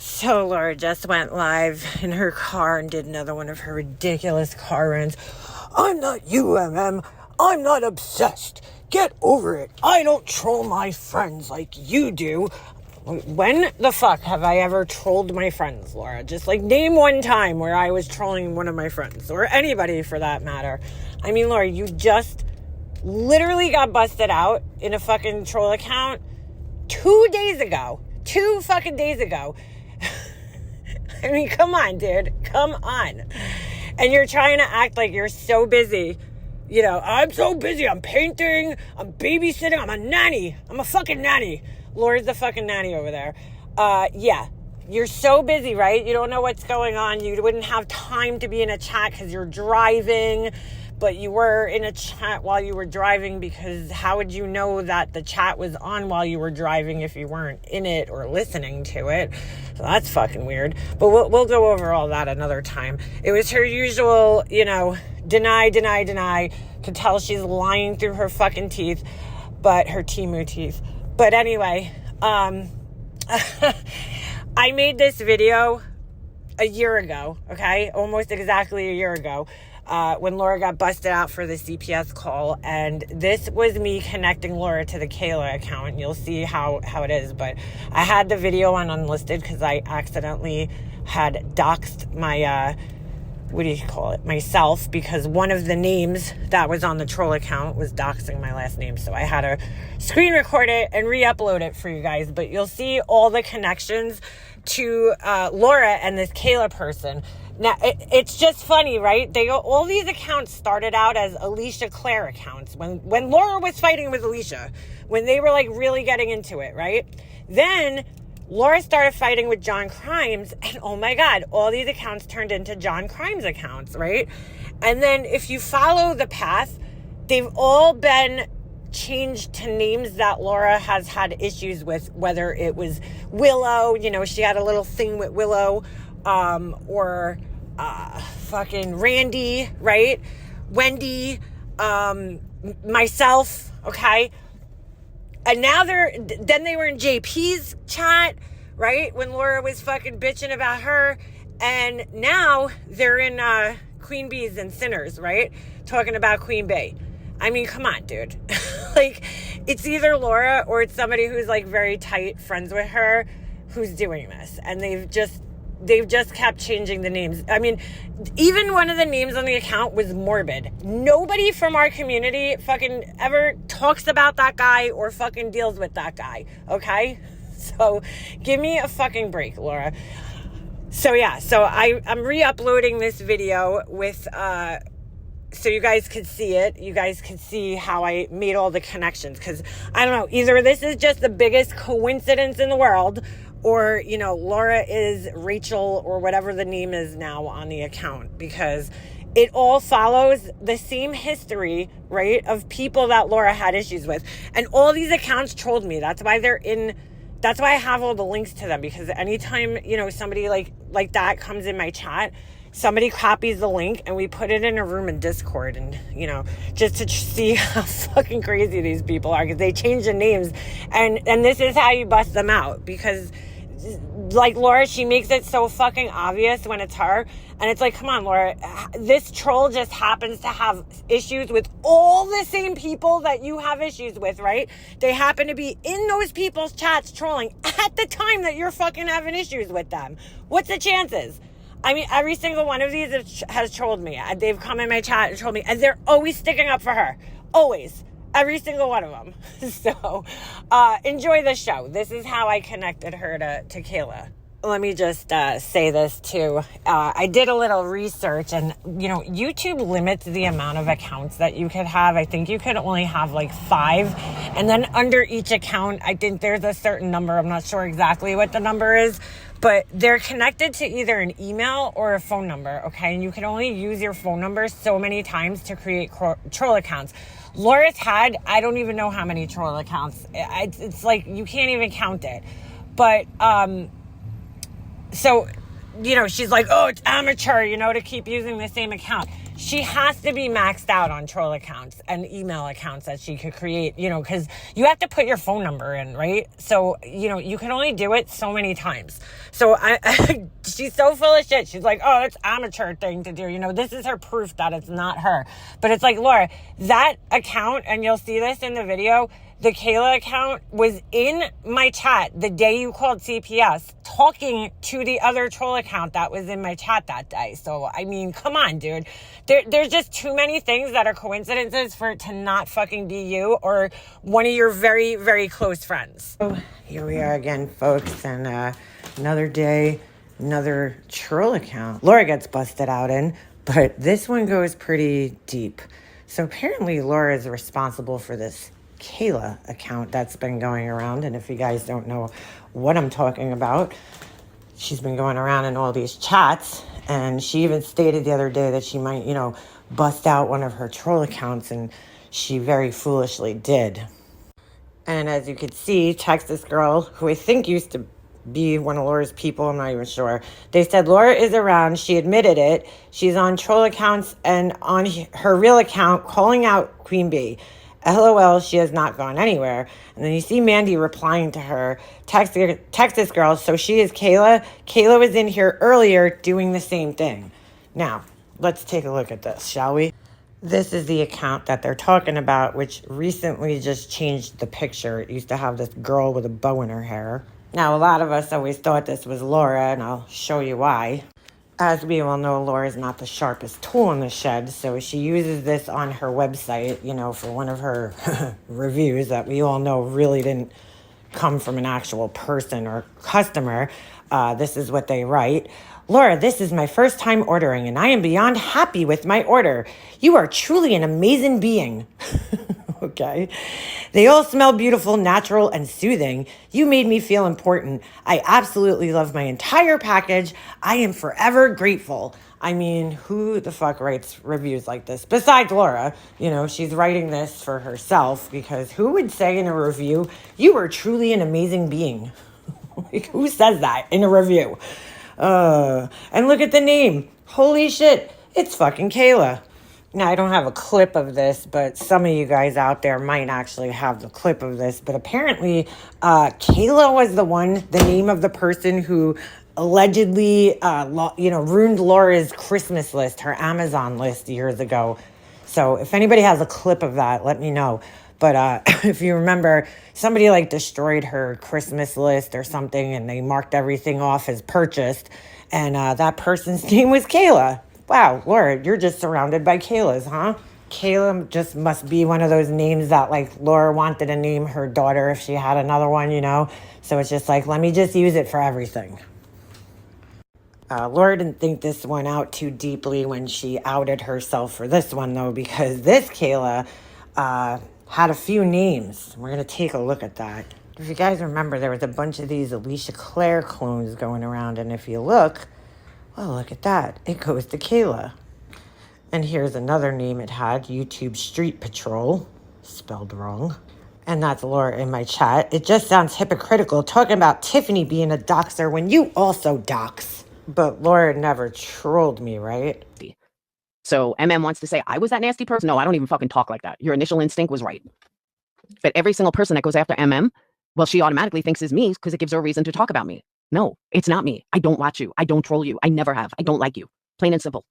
So Laura just went live in her car and did another one of her ridiculous car runs. I'm not UMM. I'm not obsessed. Get over it. I don't troll my friends like you do. When the fuck have I ever trolled my friends, Laura? Just like name one time where I was trolling one of my friends, or anybody for that matter. I mean, Laura, you just literally got busted out in a fucking troll account 2 days ago. 2 fucking days ago. I mean, come on, dude. Come on. And you're trying to act like you're so busy. You know, I'm so busy. I'm painting. I'm babysitting. I'm a nanny. I'm a fucking nanny. Laura's the fucking nanny over there. Yeah. You're so busy, right? You don't know what's going on. You wouldn't have time to be in a chat because you're driving. But you were in a chat while you were driving, because how would you know that the chat was on while you were driving if you weren't in it or listening to it? So that's fucking weird. But we'll go over all that another time. It was her usual, deny. Could tell she's lying through her fucking teeth, but her Temu teeth. But anyway, I made this video a year ago, okay? Almost exactly a year ago. When Laura got busted out for the CPS call, and this was me connecting Laura to the Kayla account. You'll see how it is, but I had the video on unlisted because I accidentally had doxed my, myself, because one of the names that was on the troll account was doxing my last name, so I had to screen record it and re-upload it for you guys. But you'll see all the connections to Laura and this Kayla person. Now, it's just funny, right? All these accounts started out as Alicia Claire accounts when Laura was fighting with Alicia, when they were like really getting into it, right? Then Laura started fighting with John Chrymes, and oh my God, all these accounts turned into John Chrymes accounts, right? And then if you follow the path, they've all been changed to names that Laura has had issues with, whether it was Willow, she had a little thing with Willow, or fucking Randy, right? Wendy, myself, okay? And now then they were in JP's chat, right? When Laura was fucking bitching about her. And now they're in Queen Bees and Sinners, right? Talking about Queen Bee. I mean, come on, dude. Like, it's either Laura or it's somebody who's like very tight friends with her who's doing this. And they've just kept changing the names. I mean, even one of the names on the account was Morbid. Nobody from our community fucking ever talks about that guy or fucking deals with that guy, okay? So give me a fucking break, Laura. So yeah, I'm re-uploading this video with, so you guys could see it. You guys could see how I made all the connections. Because, I don't know, either this is just the biggest coincidence in the world, or, Laura is Rachel or whatever the name is now on the account, because it all follows the same history, right, of people that Laura had issues with. And all these accounts trolled me. That's why that's why I have all the links to them, because anytime, somebody like that comes in my chat, somebody copies the link and we put it in a room in Discord, and, just to see how fucking crazy these people are, because they change the names, and this is how you bust them out, because like Laura, she makes it so fucking obvious when it's her, and it's like, come on, Laura, this troll just happens to have issues with all the same people that you have issues with, right? They happen to be in those people's chats trolling at the time that you're fucking having issues with them. What's the chances? I mean, every single one of these has trolled me. They've come in my chat and trolled me, and they're always sticking up for her. Always. Every single one of them. So, enjoy the show. This is how I connected her to Kayla. Let me just say this too. I did a little research, and, YouTube limits the amount of accounts that you could have. I think you could only have like 5. And then under each account, I think there's a certain number. I'm not sure exactly what the number is, but they're connected to either an email or a phone number, okay? And you can only use your phone number so many times to create troll accounts. Laura's had, I don't even know how many troll accounts. It's like, you can't even count it. But, so, she's like, oh, it's amateur, to keep using the same account. she has to be maxed out on troll accounts and email accounts that she could create, you know, because you have to put your phone number in, right? So, you know, you can only do it so many times. So she's so full of shit. She's like, oh, that's amateur thing to do. You know, this is her proof that it's not her. But it's like, Laura, that account, and you'll see this in the video, the Kayla account was in my chat the day you called CPS talking to the other troll account that was in my chat that day. So, I mean, come on, dude. There's just too many things that are coincidences for it to not fucking be you or one of your very, very close friends. So, here we are again, folks, and another day, another troll account Laura gets busted out in, but this one goes pretty deep. So, apparently, Laura is responsible for this Kayla account that's been going around, and if you guys don't know what I'm talking about, she's been going around in all these chats, and she even stated the other day that she might, you know, bust out one of her troll accounts, and she very foolishly did. And as you could see, Texas girl, who I think used to be one of Laura's people, I'm not even sure, they said Laura is around, she admitted it, she's on troll accounts and on her real account calling out Queen Bee. LOL, she has not gone anywhere. And then you see Mandy replying to her, Texas girl, so she is Kayla. Kayla was in here earlier doing the same thing. Now, let's take a look at this, shall we? This is the account that they're talking about, which recently just changed the picture. It used to have this girl with a bow in her hair. Now, a lot of us always thought this was Laura, and I'll show you why. As we all know, Laura is not the sharpest tool in the shed, so she uses this on her website, you know, for one of her reviews that we all know really didn't come from an actual person or customer. This is what they write. Laura, this is my first time ordering, and I am beyond happy with my order. You are truly an amazing being. Okay. They all smell beautiful, natural, and soothing. You made me feel important. I absolutely love my entire package. I am forever grateful. I mean, who the fuck writes reviews like this? Besides Laura, you know, she's writing this for herself, because who would say in a review, you are truly an amazing being? Like, who says that in a review? And look at the name. Holy shit. It's fucking Kayla. Now, I don't have a clip of this, but some of you guys out there might actually have the clip of this. But apparently, Kayla was the name of the person who allegedly, ruined Laura's Christmas list, her Amazon list years ago. So if anybody has a clip of that, let me know. But if you remember, somebody like destroyed her Christmas list or something, and they marked everything off as purchased. And that person's name was Kayla. Wow, Laura, you're just surrounded by Kaylas, huh? Kayla just must be one of those names that, like, Laura wanted to name her daughter if she had another one, you know? So it's just like, let me just use it for everything. Laura didn't think this one out too deeply when she outed herself for this one, though, because this Kayla had a few names. We're going to take a look at that. If you guys remember, there was a bunch of these Alicia Claire clones going around, and if you look, well, look at that. It goes to Kayla. And here's another name it had, YouTube Street Patrol, spelled wrong. And that's Laura in my chat. It just sounds hypocritical talking about Tiffany being a doxer when you also dox. But Laura never trolled me, right? So wants to say, I was that nasty person? No, I don't even fucking talk like that. Your initial instinct was right. But every single person that goes after well, she automatically thinks is me because it gives her a reason to talk about me. No, it's not me. I don't watch you. I don't troll you. I never have. I don't like you. Plain and simple.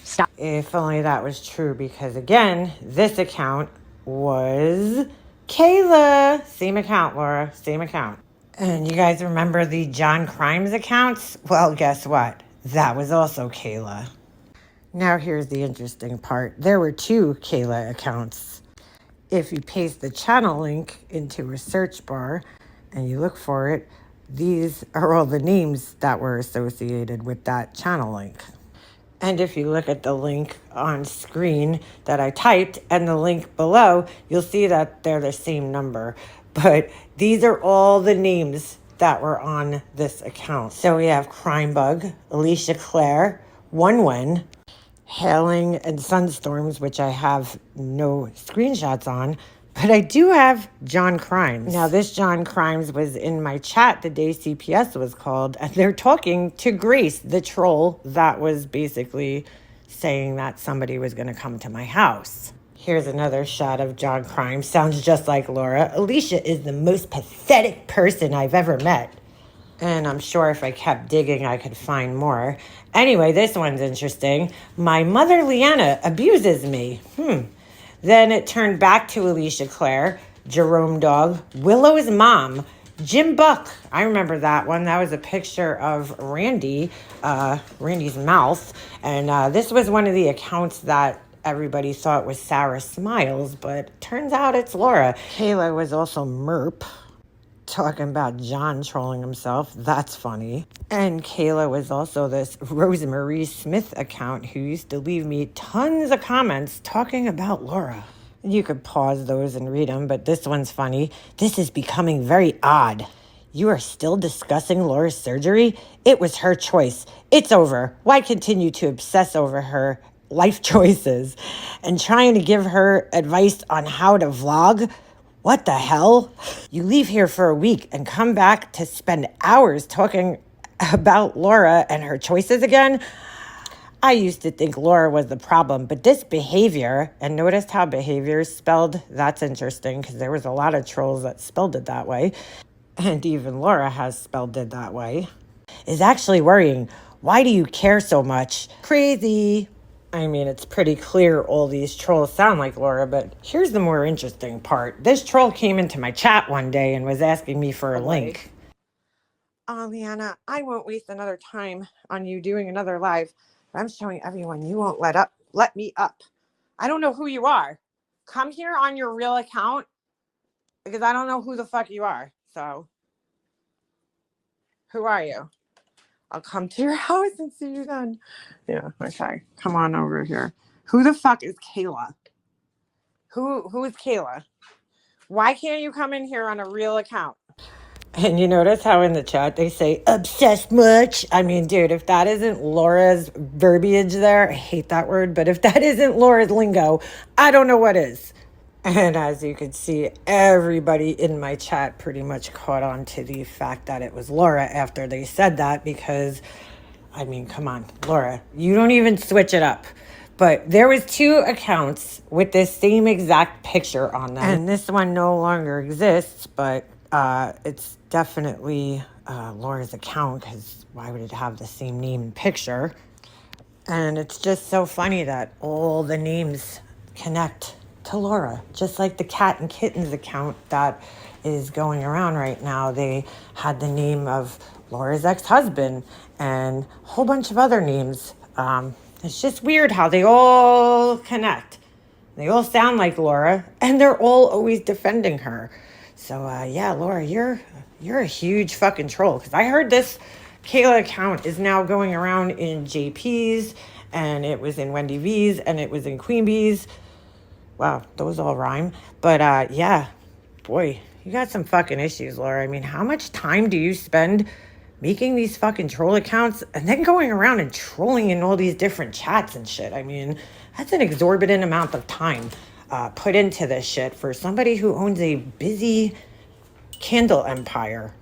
Stop. If only that was true, because again, this account was Kayla. Same account, Laura. Same account. And you guys remember the John Chrymes accounts? Well, guess what? That was also Kayla. Now here's the interesting part. There were two Kayla accounts. If you paste the channel link into a search bar and you look for it, these are all the names that were associated with that channel link. And if you look at the link on screen that I typed and the link below, you'll see that they're the same number. But these are all the names that were on this account. So we have Crimebug, Alicia Claire, One, Hailing and Sunstorms, which I have no screenshots on, but I do have John Chrymes. Now, this John Chrymes was in my chat the day CPS was called, and they're talking to Grace, the troll that was basically saying that somebody was going to come to my house. Here's another shot of John Chrymes. Sounds just like Laura. Alicia is the most pathetic person I've ever met. And I'm sure if I kept digging, I could find more. Anyway, this one's interesting. My mother, Leanna, abuses me. Then it turned back to Alicia Claire, Jerome Dog, Willow's mom, Jim Buck. I remember that one. That was a picture of Randy's mouth. And this was one of the accounts that everybody thought was Sarah Smiles, but turns out it's Laura. Kayla was also Merp, talking about John trolling himself. That's funny. And Kayla was also this Rosemary Smith account who used to leave me tons of comments talking about Laura. You could pause those and read them, but this one's funny. This is becoming very odd. You are still discussing Laura's surgery? It was her choice. It's over. Why continue to obsess over her life choices and trying to give her advice on how to vlog? What the hell? You leave here for a week and come back to spend hours talking about Laura and her choices again? I used to think Laura was the problem, but this behavior, and notice how behavior is spelled? That's interesting because there was a lot of trolls that spelled it that way, and even Laura has spelled it that way, is actually worrying. Why do you care so much? Crazy. I mean, it's pretty clear all these trolls sound like Laura, but here's the more interesting part. This troll came into my chat one day and was asking me for a link. Leanna, I won't waste another time on you doing another live. I'm showing everyone you won't let me up. I don't know who you are. Come here on your real account because I don't know who the fuck you are. So, who are you? I'll come to your house and see you then. Yeah, okay. Come on over here. Who the fuck is Kayla? Who is Kayla? Why can't you come in here on a real account? And you notice how in the chat they say obsessed much? I mean, dude, if that isn't Laura's verbiage there, I hate that word, but if that isn't Laura's lingo, I don't know what is. And as you can see, everybody in my chat pretty much caught on to the fact that it was Laura after they said that because, I mean, come on, Laura, you don't even switch it up. But there was 2 accounts with this same exact picture on them. And this one no longer exists, but it's definitely Laura's account because why would it have the same name and picture? And it's just so funny that all the names connect to Laura, just like the cat and kittens account that is going around right now. They had the name of Laura's ex-husband and a whole bunch of other names. It's just weird how they all connect. They all sound like Laura, and they're all always defending her. So, yeah, Laura, you're a huge fucking troll. Because I heard this Kayla account is now going around in JP's, and it was in Wendy V's, and it was in Queen B's. Wow, those all rhyme. But, yeah, boy, you got some fucking issues, Laura. I mean, how much time do you spend making these fucking troll accounts and then going around and trolling in all these different chats and shit? I mean, that's an exorbitant amount of time put into this shit for somebody who owns a busy Kindle empire.